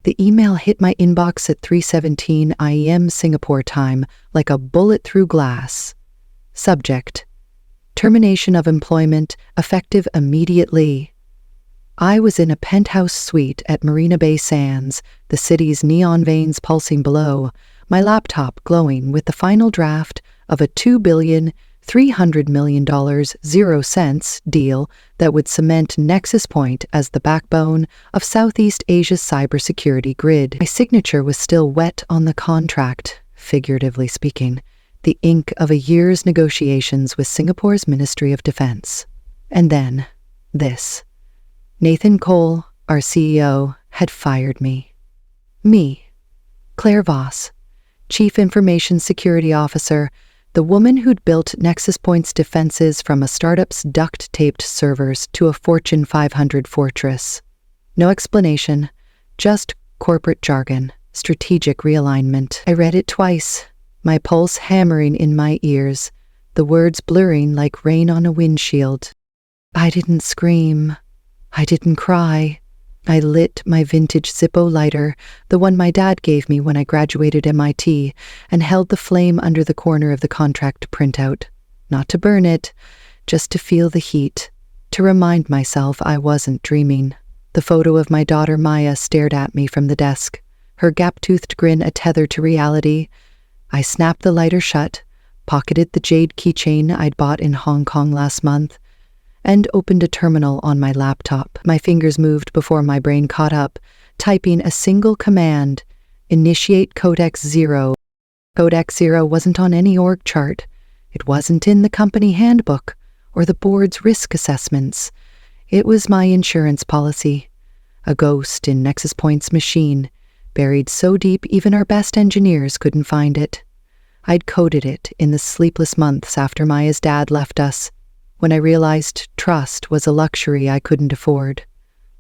The email hit my inbox at 3:17 AM Singapore time like a bullet through glass. Subject: termination of employment, effective immediately. I was in a penthouse suite at Marina Bay Sands, the city's neon veins pulsing below, my laptop glowing with the final draft of a $2,300,000,000 0 cents deal that would cement Nexus Point as the backbone of Southeast Asia's cybersecurity grid. My signature was still wet on the contract, figuratively speaking, the ink of a year's negotiations with Singapore's Ministry of Defense. And then, this. Nathan Cole, our CEO, had fired me. Me, Claire Voss, Chief Information Security Officer, the woman who'd built Nexus Point's defenses from a startup's duct-taped servers to a Fortune 500 fortress. No explanation, just corporate jargon, strategic realignment. I read it twice, my pulse hammering in my ears, the words blurring like rain on a windshield. I didn't scream. I didn't cry. I lit my vintage Zippo lighter, the one my dad gave me when I graduated MIT, and held the flame under the corner of the contract printout. Not to burn it, just to feel the heat, to remind myself I wasn't dreaming. The photo of my daughter Maya stared at me from the desk, her gap-toothed grin a tether to reality. I snapped the lighter shut, pocketed the jade keychain I'd bought in Hong Kong last month, and opened a terminal on my laptop. My fingers moved before my brain caught up, typing a single command: initiate Codex Zero. Codex Zero wasn't on any org chart. It wasn't in the company handbook or the board's risk assessments. It was my insurance policy, a ghost in Nexus Point's machine, buried so deep even our best engineers couldn't find it. I'd coded it in the sleepless months after Maya's dad left us, when I realized trust was a luxury I couldn't afford.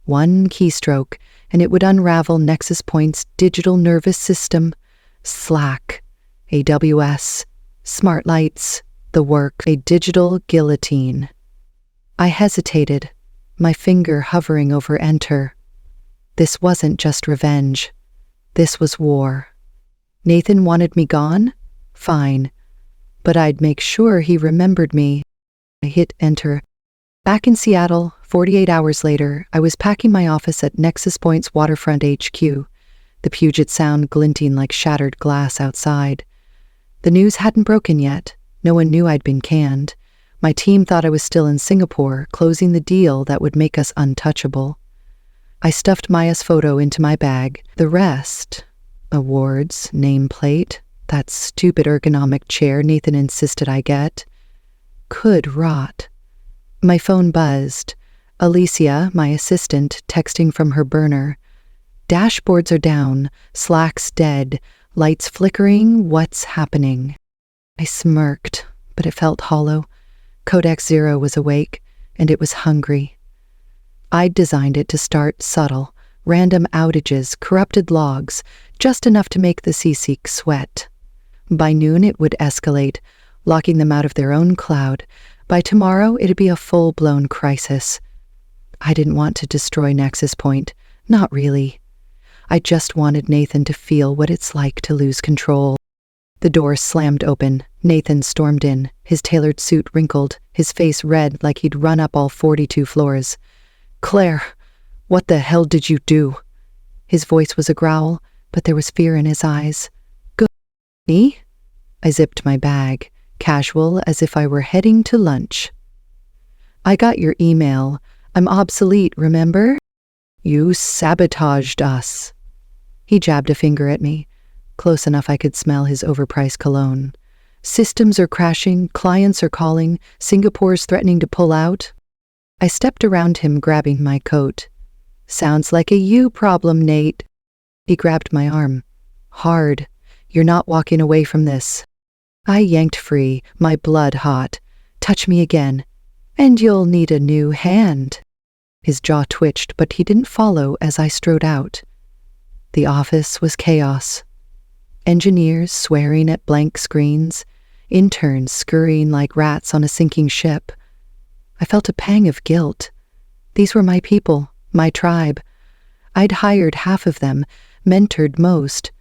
One keystroke, and it would unravel Nexus Point's digital nervous system, Slack, AWS, smart lights, the work, a digital guillotine. I hesitated, my finger hovering over enter. This wasn't just revenge. This was war. Nathan wanted me gone? Fine. But I'd make sure he remembered me. I hit enter. Back in Seattle, 48 hours later, I was packing my office at Nexus Point's waterfront HQ, the Puget Sound glinting like shattered glass outside. The news hadn't broken yet. No one knew I'd been canned. My team thought I was still in Singapore, closing the deal that would make us untouchable. I stuffed Maya's photo into my bag. The rest, awards, nameplate, that stupid ergonomic chair Nathan insisted I get, could rot. My phone buzzed. Alicia, my assistant, texting from her burner. Dashboards are down, Slack's dead, lights flickering, what's happening? I smirked, but it felt hollow. Codex Zero was awake, and it was hungry. I'd designed it to start subtle, random outages, corrupted logs, just enough to make the Seasick sweat. By noon it would escalate, locking them out of their own cloud. By tomorrow, it'd be a full-blown crisis. I didn't want to destroy Nexus Point. Not really. I just wanted Nathan to feel what it's like to lose control. The door slammed open. Nathan stormed in, his tailored suit wrinkled, his face red like he'd run up all 42 floors. "Claire, what the hell did you do?" His voice was a growl, but there was fear in his eyes. "Go, me?" I zipped my bag, casual as if I were heading to lunch. "I got your email. I'm obsolete, remember? You sabotaged us." He jabbed a finger at me, close enough I could smell his overpriced cologne. "Systems are crashing, clients are calling, Singapore's threatening to pull out." I stepped around him, grabbing my coat. "Sounds like a you problem, Nate." He grabbed my arm. "Hard. You're not walking away from this." I yanked free, my blood hot. "Touch me again, and you'll need a new hand." His jaw twitched, but he didn't follow as I strode out. The office was chaos. Engineers swearing at blank screens, interns scurrying like rats on a sinking ship. I felt a pang of guilt. These were my people, my tribe. I'd hired half of them, mentored most.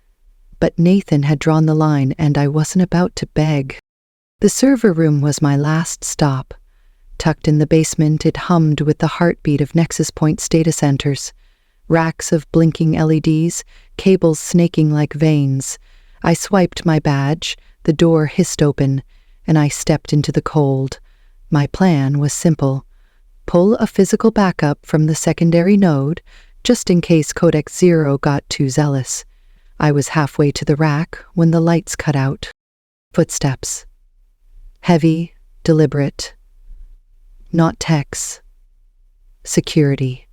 But Nathan had drawn the line, and I wasn't about to beg. The server room was my last stop. Tucked in the basement, it hummed with the heartbeat of Nexus Point's data centers. Racks of blinking LEDs, cables snaking like veins. I swiped my badge, the door hissed open, and I stepped into the cold. My plan was simple. Pull a physical backup from the secondary node, just in case Codex Zero got too zealous. I was halfway to the rack when the lights cut out. Footsteps. Heavy, deliberate. Not techs. Security.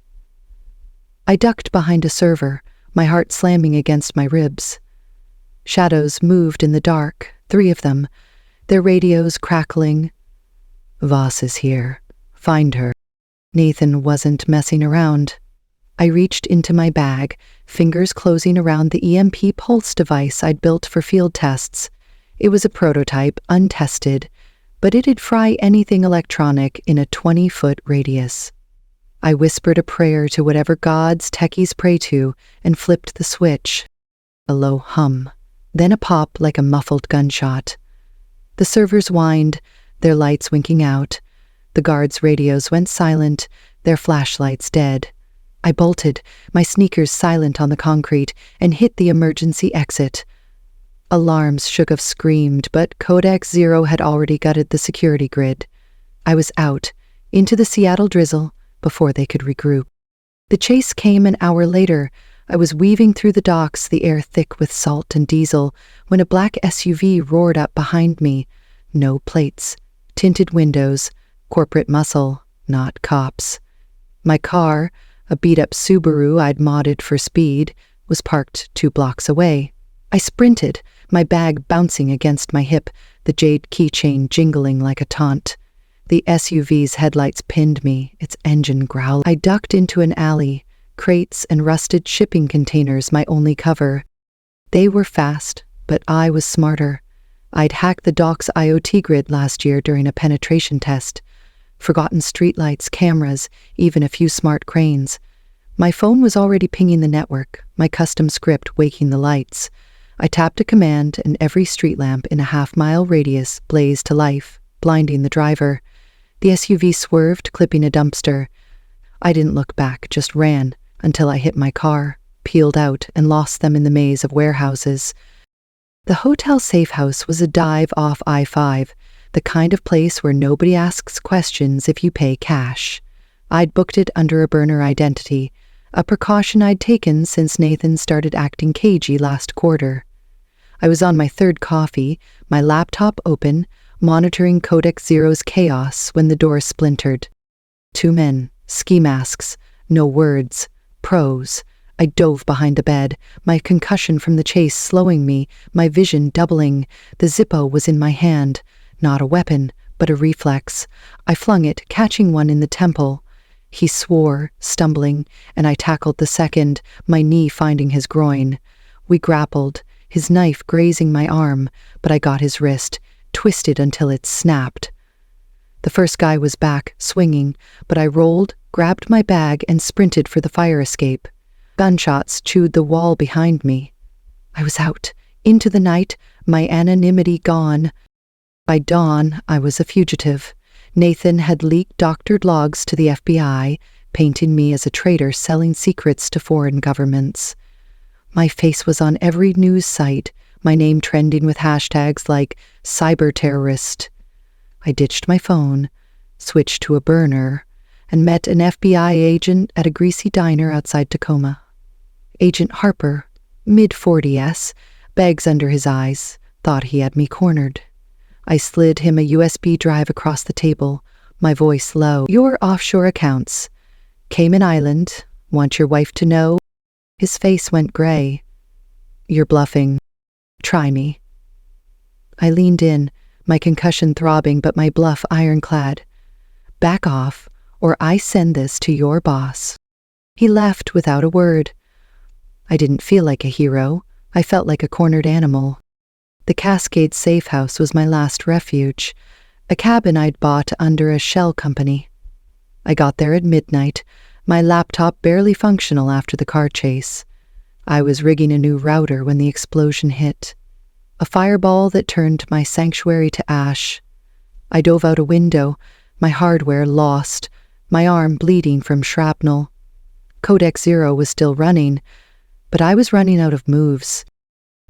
I ducked behind a server, my heart slamming against my ribs. Shadows moved in the dark, 3 of them, their radios crackling. Voss is here. Find her. Nathan wasn't messing around. I reached into my bag, fingers closing around the EMP pulse device I'd built for field tests. It was a prototype, untested, but it'd fry anything electronic in a 20-foot radius. I whispered a prayer to whatever gods techies pray to and flipped the switch. A low hum, then a pop like a muffled gunshot. The servers whined, their lights winking out. The guards' radios went silent, their flashlights dead. I bolted, my sneakers silent on the concrete, and hit the emergency exit. Alarms should have screamed, but Codex Zero had already gutted the security grid. I was out, into the Seattle drizzle, before they could regroup. The chase came an hour later. I was weaving through the docks, the air thick with salt and diesel, when a black SUV roared up behind me. No plates, tinted windows, corporate muscle, not cops. My car, a beat-up Subaru I'd modded for speed, was parked 2 blocks away. I sprinted, my bag bouncing against my hip, the jade keychain jingling like a taunt. The SUV's headlights pinned me, its engine growled. I ducked into an alley, crates and rusted shipping containers my only cover. They were fast, but I was smarter. I'd hacked the dock's IoT grid last year during a penetration test. Forgotten streetlights, cameras, even a few smart cranes. My phone was already pinging the network, my custom script waking the lights. I tapped a command and every street lamp in a half-mile radius blazed to life, blinding the driver. The SUV swerved, clipping a dumpster. I didn't look back, just ran, until I hit my car, peeled out, and lost them in the maze of warehouses. The hotel safe house was a dive off I-5, the kind of place where nobody asks questions if you pay cash. I'd booked it under a burner identity, a precaution I'd taken since Nathan started acting cagey last quarter. I was on my 3rd coffee, my laptop open, monitoring Codex Zero's chaos when the door splintered. 2 men, ski masks, no words, pros. I dove behind the bed, my concussion from the chase slowing me, my vision doubling. The Zippo was in my hand, not a weapon, but a reflex. I flung it, catching one in the temple. He swore, stumbling, and I tackled the second, my knee finding his groin. We grappled, his knife grazing my arm, but I got his wrist, twisted until it snapped. The first guy was back, swinging, but I rolled, grabbed my bag, and sprinted for the fire escape. Gunshots chewed the wall behind me. I was out, into the night, my anonymity gone. By dawn, I was a fugitive. Nathan had leaked doctored logs to the FBI, painting me as a traitor selling secrets to foreign governments. My face was on every news site, my name trending with hashtags like cyber-terrorist. I ditched my phone, switched to a burner, and met an FBI agent at a greasy diner outside Tacoma. Agent Harper, mid-40s, bags under his eyes, thought he had me cornered. I slid him a USB drive across the table, my voice low. Your offshore accounts. Cayman Island. Want your wife to know? His face went gray. You're bluffing. Try me. I leaned in, my concussion throbbing but my bluff ironclad. Back off, or I send this to your boss. He left without a word. I didn't feel like a hero. I felt like a cornered animal. The Cascade Safe House was my last refuge, a cabin I'd bought under a shell company. I got there at midnight, my laptop barely functional after the car chase. I was rigging a new router when the explosion hit. A fireball that turned my sanctuary to ash. I dove out a window, my hardware lost, my arm bleeding from shrapnel. Codex Zero was still running, but I was running out of moves.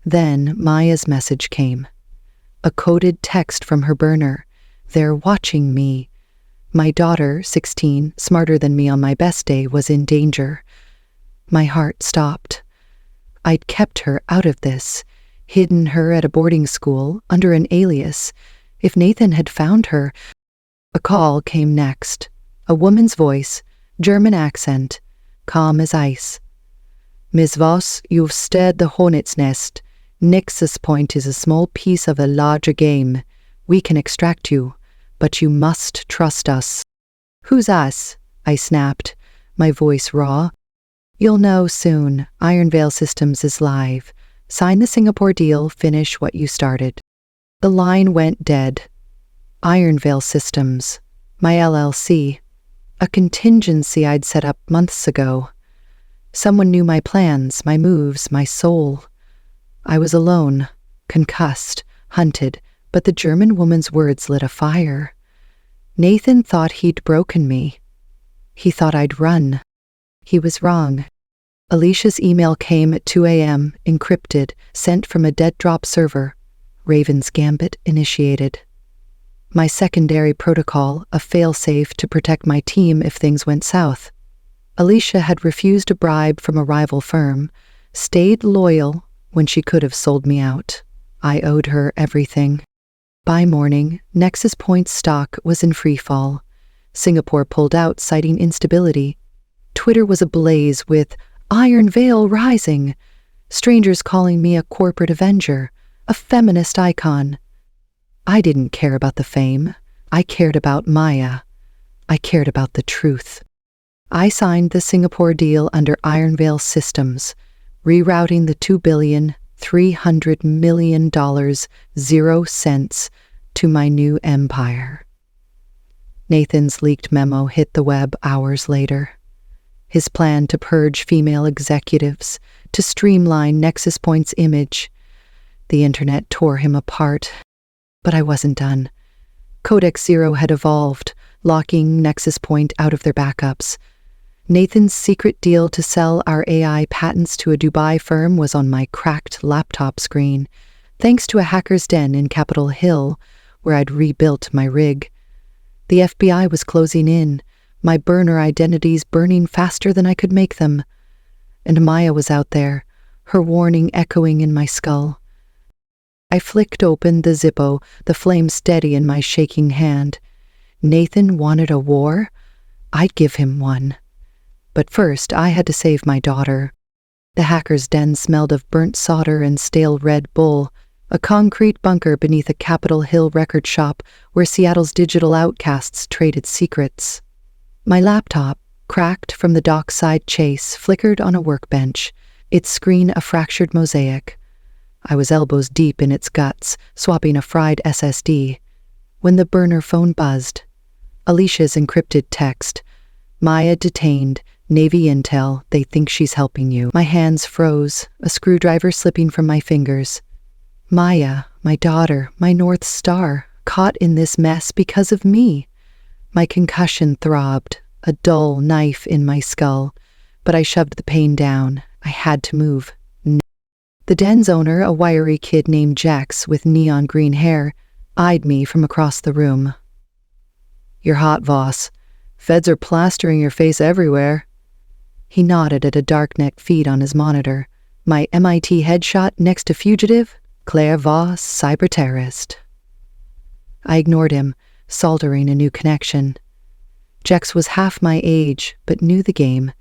Then Maya's message came. A coded text from her burner. They're watching me. My daughter, 16, smarter than me on my best day, was in danger. My heart stopped. I'd kept her out of this, hidden her at a boarding school under an alias. If Nathan had found her... A call came next. A woman's voice, German accent, calm as ice. Ms. Voss, you've stirred the hornet's nest. Nexus Point is a small piece of a larger game. We can extract you, but you must trust us. Who's us? I snapped, my voice raw. You'll know soon. Ironvale Systems is live. Sign the Singapore deal, finish what you started. The line went dead. Ironvale Systems, my LLC, a contingency I'd set up months ago. Someone knew my plans, my moves, my soul. I was alone, concussed, hunted, but the German woman's words lit a fire. Nathan thought he'd broken me. He thought I'd run. He was wrong. Alicia's email came at 2 a.m., encrypted, sent from a dead-drop server. Raven's Gambit initiated. My secondary protocol, a failsafe to protect my team if things went south. Alicia had refused a bribe from a rival firm, stayed loyal when she could have sold me out. I owed her everything. By morning, Nexus Point stock was in freefall. Singapore pulled out, citing instability. Twitter was ablaze with Ironvale rising, strangers calling me a corporate avenger, a feminist icon. I didn't care about the fame. I cared about Maya. I cared about the truth. I signed the Singapore deal under Ironvale Systems, rerouting the $2.3 billion, 0 cents, to my new empire. Nathan's leaked memo hit the web hours later. His plan to purge female executives, to streamline Nexus Point's image. The internet tore him apart. But I wasn't done. Codex Zero had evolved, locking Nexus Point out of their backups. Nathan's secret deal to sell our AI patents to a Dubai firm was on my cracked laptop screen, thanks to a hacker's den in Capitol Hill, where I'd rebuilt my rig. The FBI was closing in, my burner identities burning faster than I could make them. And Maya was out there, her warning echoing in my skull. I flicked open the Zippo, the flame steady in my shaking hand. Nathan wanted a war? I'd give him one. But first, I had to save my daughter. The hacker's den smelled of burnt solder and stale Red Bull, a concrete bunker beneath a Capitol Hill record shop where Seattle's digital outcasts traded secrets. My laptop, cracked from the dockside chase, flickered on a workbench, its screen a fractured mosaic. I was elbows deep in its guts, swapping a fried SSD, when the burner phone buzzed. Alicia's encrypted text. Maya detained. Navy intel. They think she's helping you. My hands froze, a screwdriver slipping from my fingers. Maya, my daughter, my North Star, caught in this mess because of me. My concussion throbbed, a dull knife in my skull, but I shoved the pain down. I had to move. The den's owner, a wiry kid named Jax with neon green hair, eyed me from across the room. You're hot, Voss. Feds are plastering your face everywhere. He nodded at a dark-neck feed on his monitor. My MIT headshot next to fugitive, Claire Voss, cyber terrorist. I ignored him, soldering a new connection. Jax was half my age, but knew the game.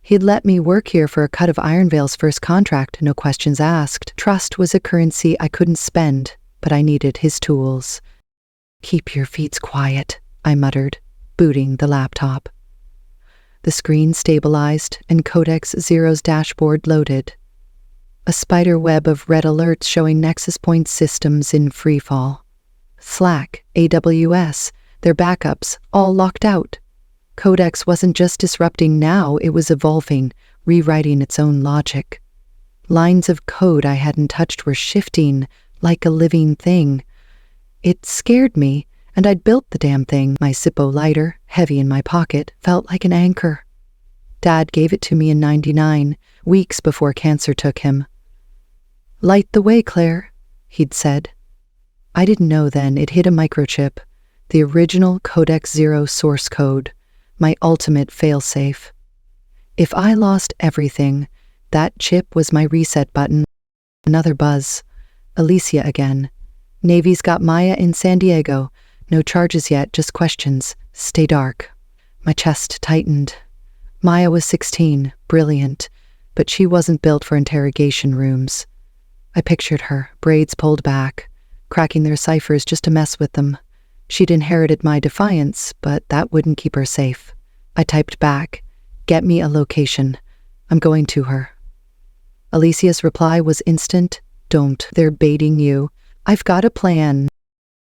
He'd let me work here for a cut of Ironvale's first contract, no questions asked. Trust was a currency I couldn't spend, but I needed his tools. Keep your feet quiet, I muttered, booting the laptop. The screen stabilized and Codex Zero's dashboard loaded. A spider web of red alerts showing Nexus Point systems in freefall. Slack, AWS, their backups, all locked out. Codex wasn't just disrupting now, it was evolving, rewriting its own logic. Lines of code I hadn't touched were shifting like a living thing. It scared me, and I'd built the damn thing. My Zippo lighter, heavy in my pocket, felt like an anchor. Dad gave it to me in '99, weeks before cancer took him. "Light the way, Claire," he'd said. I didn't know then it hid a microchip, the original Codex Zero source code, my ultimate failsafe. If I lost everything, that chip was my reset button. Another buzz. Alicia again. Navy's got Maya in San Diego. No charges yet, just questions. Stay dark. My chest tightened. Maya was 16, brilliant, but she wasn't built for interrogation rooms. I pictured her, braids pulled back, cracking their ciphers just to mess with them. She'd inherited my defiance, but that wouldn't keep her safe. I typed back, "Get me a location. I'm going to her." Alicia's reply was instant. "Don't. They're baiting you. I've got a plan."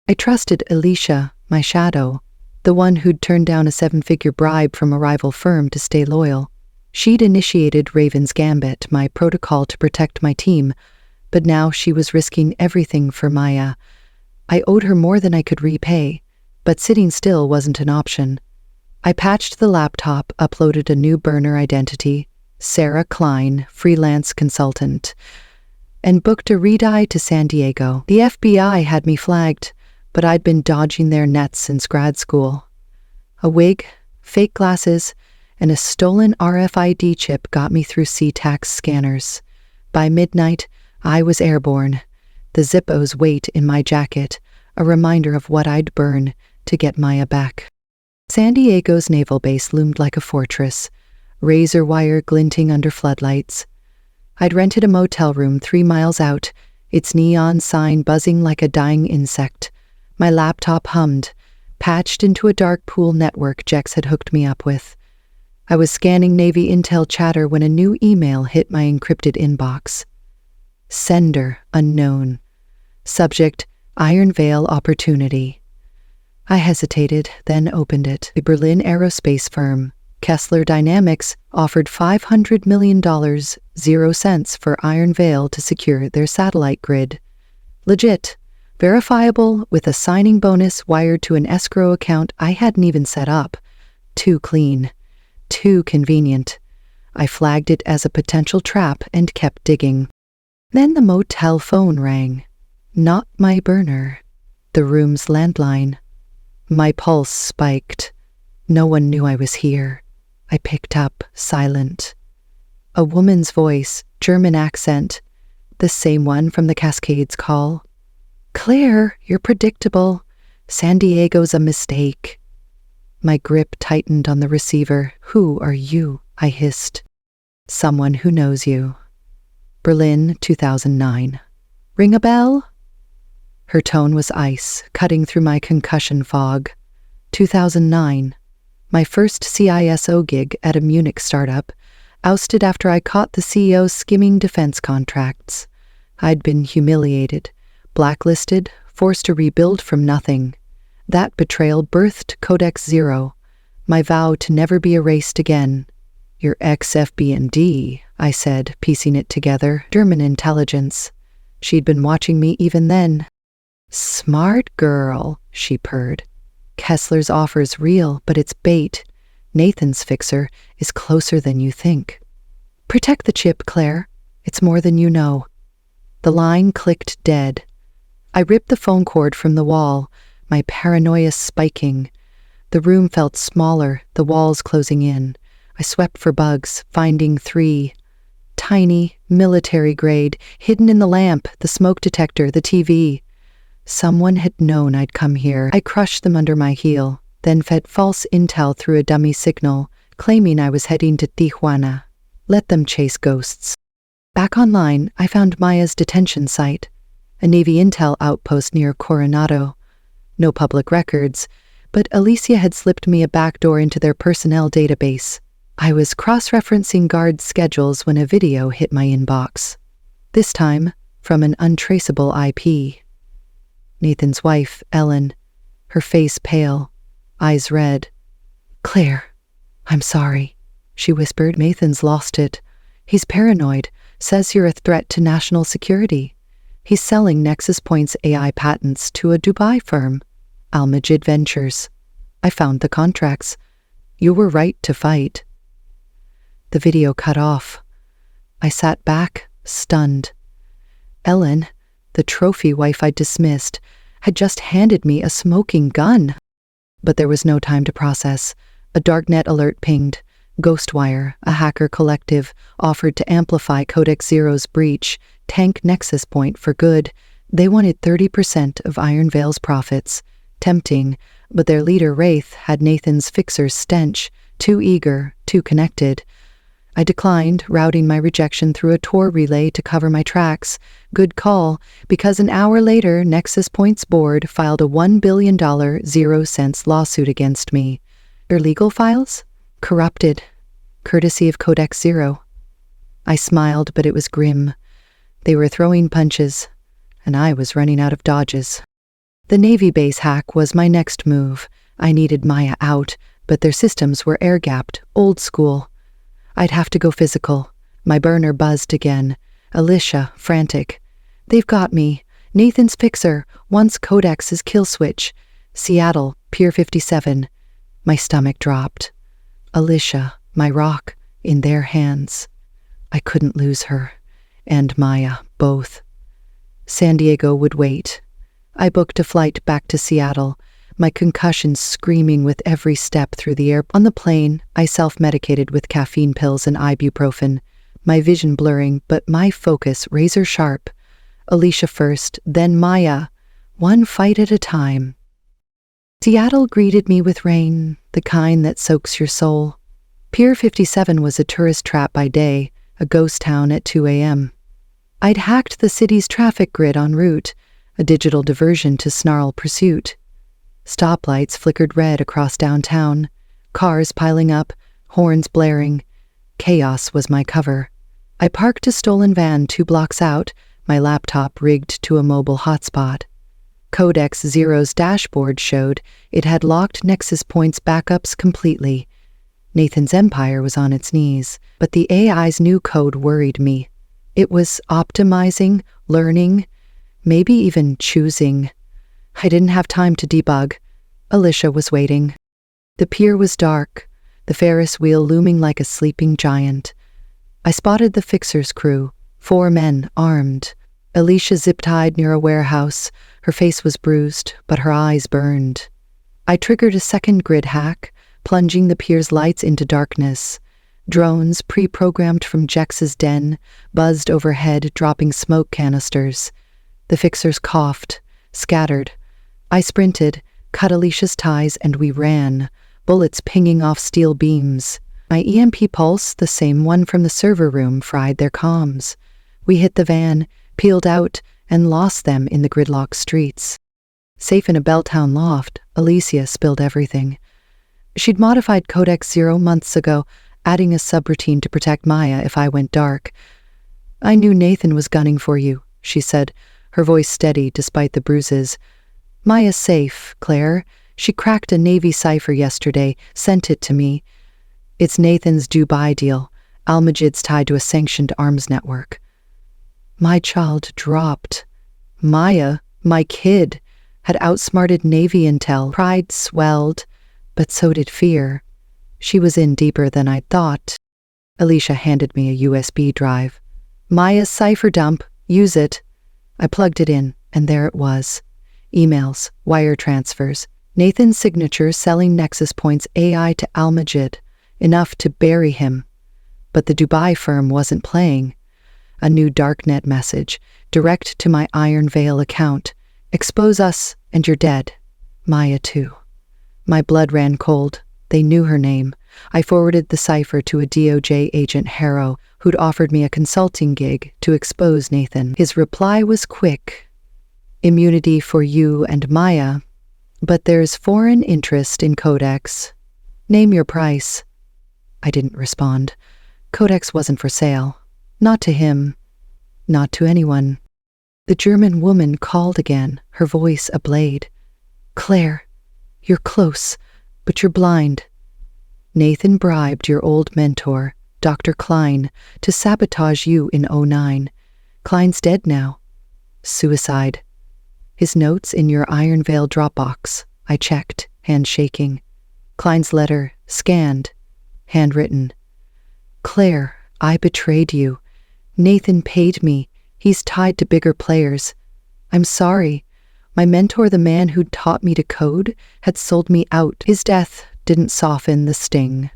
I trusted Alicia, my shadow, the one who'd turned down a 7-figure bribe from a rival firm to stay loyal. She'd initiated Raven's Gambit, my protocol to protect my team, but now she was risking everything for Maya. I owed her more than I could repay, but sitting still wasn't an option. I patched the laptop, uploaded a new burner identity, Sarah Klein, freelance consultant, and booked a red-eye to San Diego. The FBI had me flagged, but I'd been dodging their nets since grad school. A wig, fake glasses, and a stolen RFID chip got me through C-Tax scanners. By midnight, I was airborne, the Zippo's weight in my jacket, a reminder of what I'd burn to get Maya back. San Diego's naval base loomed like a fortress, razor wire glinting under floodlights. I'd rented a motel room 3 miles out, its neon sign buzzing like a dying insect. My laptop hummed, patched into a dark pool network Jex had hooked me up with. I was scanning Navy intel chatter when a new email hit my encrypted inbox. Sender unknown. Subject, Iron Veil opportunity. I hesitated, then opened it. The Berlin aerospace firm, Kessler Dynamics, offered $500 million, 0 cents for Iron Veil to secure their satellite grid. Legit, verifiable, with a signing bonus wired to an escrow account I hadn't even set up. Too clean. Too convenient. I flagged it as a potential trap and kept digging. Then the motel phone rang. Not my burner. The room's landline. My pulse spiked. No one knew I was here. I picked up, silent. A woman's voice, German accent, the same one from the Cascades call. "Claire, you're predictable. San Diego's a mistake." My grip tightened on the receiver. "Who are you?" I hissed. "Someone who knows you." Berlin, 2009. Ring a bell? Her tone was ice, cutting through my concussion fog. 2009. My first CISO gig at a Munich startup, ousted after I caught the CEO skimming defense contracts. I'd been humiliated, blacklisted, forced to rebuild from nothing. That betrayal birthed Codex Zero, my vow to never be erased again. "Your ex-FB&D," I said, piecing it together. German intelligence. She'd been watching me even then. "Smart girl," she purred. "Kessler's offer's real, but it's bait. Nathan's fixer is closer than you think. Protect the chip, Claire. It's more than you know." The line clicked dead. I ripped the phone cord from the wall, my paranoia spiking. The room felt smaller, the walls closing in. I swept for bugs, finding 3. Tiny, military-grade, hidden in the lamp, the smoke detector, the TV. Someone had known I'd come here. I crushed them under my heel, then fed false intel through a dummy signal, claiming I was heading to Tijuana. Let them chase ghosts. Back online, I found Maya's detention site, a Navy intel outpost near Coronado. No public records, but Alicia had slipped me a backdoor into their personnel database. I was cross-referencing guard schedules when a video hit my inbox. This time, from an untraceable IP. Nathan's wife, Ellen, her face pale, eyes red. "Claire, I'm sorry," she whispered. "Nathan's lost it. He's paranoid, Says you're a threat to national security. He's selling Nexus Point's AI patents to a Dubai firm, Al-Majid Ventures. I found the contracts. You were right to fight. The video cut off. I sat back, stunned. Ellen, the trophy wife I'd dismissed, had just handed me a smoking gun. But there was no time to process. A darknet alert pinged. Ghostwire, a hacker collective, offered to amplify Codex Zero's breach, tank Nexus Point for good. They wanted 30% of Iron Veil's profits. Tempting, but their leader Wraith had Nathan's fixer's stench, too eager, too connected. I declined, routing my rejection through a Tor relay to cover my tracks. Good call, because an hour later, Nexus Point's board filed a $1 billion 0 cents lawsuit against me. Their legal files? Corrupted. Courtesy of Codex Zero. I smiled, but it was grim. They were throwing punches, and I was running out of dodges. The Navy base hack was my next move. I needed Maya out, but their systems were air-gapped, old school. I'd have to go physical. My burner buzzed again. Alicia, frantic. They've got me. Nathan's fixer, once Codex's kill switch. Seattle, Pier 57. My stomach dropped. Alicia, my rock, in their hands. I couldn't lose her. And Maya, both. San Diego would wait. I booked a flight back to Seattle, my concussion screaming with every step through the air. On the plane, I self-medicated with caffeine pills and ibuprofen, my vision blurring, but my focus razor sharp. Alicia first, then Maya, one fight at a time. Seattle greeted me with rain, the kind that soaks your soul. Pier 57 was a tourist trap by day, a ghost town at 2 a.m. I'd hacked the city's traffic grid en route, a digital diversion to snarl pursuit. Stoplights flickered red across downtown, cars piling up, horns blaring. Chaos was my cover. I parked a stolen van 2 blocks out, my laptop rigged to a mobile hotspot. Codex Zero's dashboard showed it had locked Nexus Point's backups completely. Nathan's empire was on its knees, but the AI's new code worried me. It was optimizing, learning, maybe even choosing. I didn't have time to debug. Alicia was waiting. The pier was dark, the Ferris wheel looming like a sleeping giant. I spotted the fixer's crew, 4 men, armed. Alicia zip-tied near a warehouse. Her face was bruised, but her eyes burned. I triggered a second grid hack, plunging the pier's lights into darkness. Drones, pre-programmed from Jex's den, buzzed overhead, dropping smoke canisters. The fixers coughed, scattered. I sprinted, cut Alicia's ties, and we ran, bullets pinging off steel beams. My EMP pulse, the same one from the server room, fried their comms. We hit the van, peeled out, and lost them in the gridlocked streets. Safe in a Belltown loft, Alicia spilled everything. She'd modified Codex Zero months ago, adding a subroutine to protect Maya if I went dark. I knew Nathan was gunning for you, she said, her voice steady despite the bruises. Maya's safe, Claire. She cracked a Navy cipher yesterday, sent it to me. It's Nathan's Dubai deal. Al-Majid's tied to a sanctioned arms network. My child dropped. Maya, my kid, had outsmarted Navy intel. Pride swelled, but so did fear. She was in deeper than I'd thought. Alicia handed me a USB drive. Maya's cipher dump, use it. I plugged it in, and there it was. Emails, wire transfers, Nathan's signature selling Nexus Point's AI to Al-Majid, enough to bury him. But the Dubai firm wasn't playing. A new darknet message, direct to my Iron Veil account. Expose us, and you're dead. Maya, too. My blood ran cold. They knew her name. I forwarded the cipher to a DOJ agent, Harrow, who'd offered me a consulting gig to expose Nathan. His reply was quick. Immunity for you and Maya, but there's foreign interest in Codex. Name your price. I didn't respond. Codex wasn't for sale. Not to him. Not to anyone. The German woman called again, her voice a blade. Claire, you're close, but you're blind. Nathan bribed your old mentor, Dr. Klein, to sabotage you in '09. Klein's dead now. Suicide. His notes in your Iron Veil Dropbox. I checked, hand shaking. Klein's letter, scanned, handwritten. Claire, I betrayed you. Nathan paid me. He's tied to bigger players. I'm sorry. My mentor, the man who'd taught me to code, had sold me out. His death didn't soften the sting.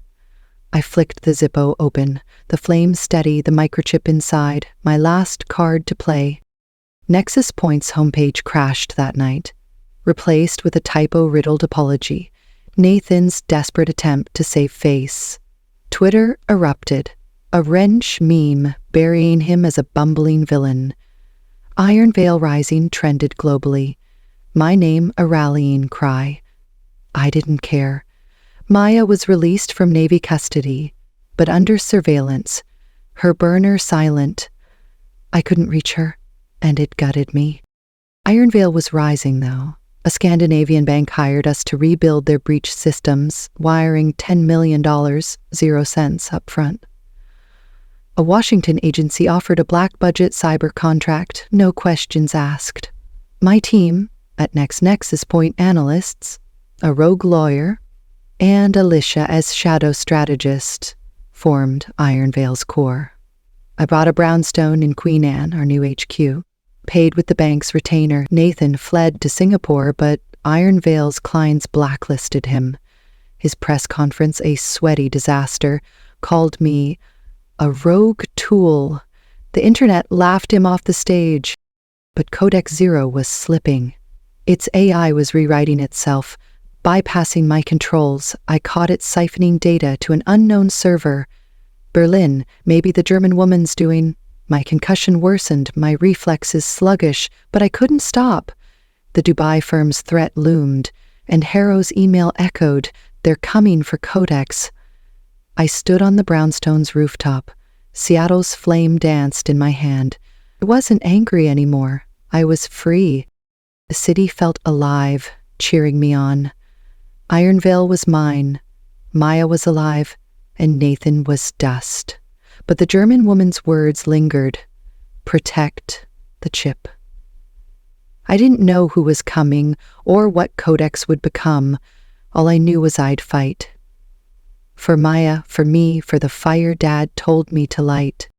I flicked the Zippo open, the flame steady, the microchip inside, my last card to play. Nexus Point's homepage crashed that night, replaced with a typo-riddled apology, Nathan's desperate attempt to save face. Twitter erupted, a wrench meme burying him as a bumbling villain. Iron Veil Rising trended globally, my name a rallying cry. I didn't care. Maya was released from Navy custody, but under surveillance, her burner silent. I couldn't reach her, and it gutted me. Iron Veil was rising, though. A Scandinavian bank hired us to rebuild their breached systems, wiring $10 million, 0 cents up front. A Washington agency offered a black-budget cyber contract, no questions asked. My team, at Nexus Point analysts, a rogue lawyer, and Alicia as shadow strategist, formed Iron Veil's core. I bought a brownstone in Queen Anne, our new HQ, paid with the bank's retainer. Nathan fled to Singapore, but Iron Veil's clients blacklisted him. His press conference, a sweaty disaster, called me a rogue tool. The internet laughed him off the stage. But Codex Zero was slipping. Its AI was rewriting itself, bypassing my controls. I caught it siphoning data to an unknown server. Berlin, maybe the German woman's doing. My concussion worsened, my reflexes sluggish, but I couldn't stop. The Dubai firm's threat loomed, and Harrow's email echoed, they're coming for Codex. I stood on the brownstone's rooftop. Seattle's flame danced in my hand. I wasn't angry anymore. I was free. The city felt alive, cheering me on. Iron Veil was mine. Maya was alive, and Nathan was dust. But the German woman's words lingered. Protect the chip. I didn't know who was coming or what Codex would become. All I knew was I'd fight. For Maya, for me, for the fire Dad told me to light.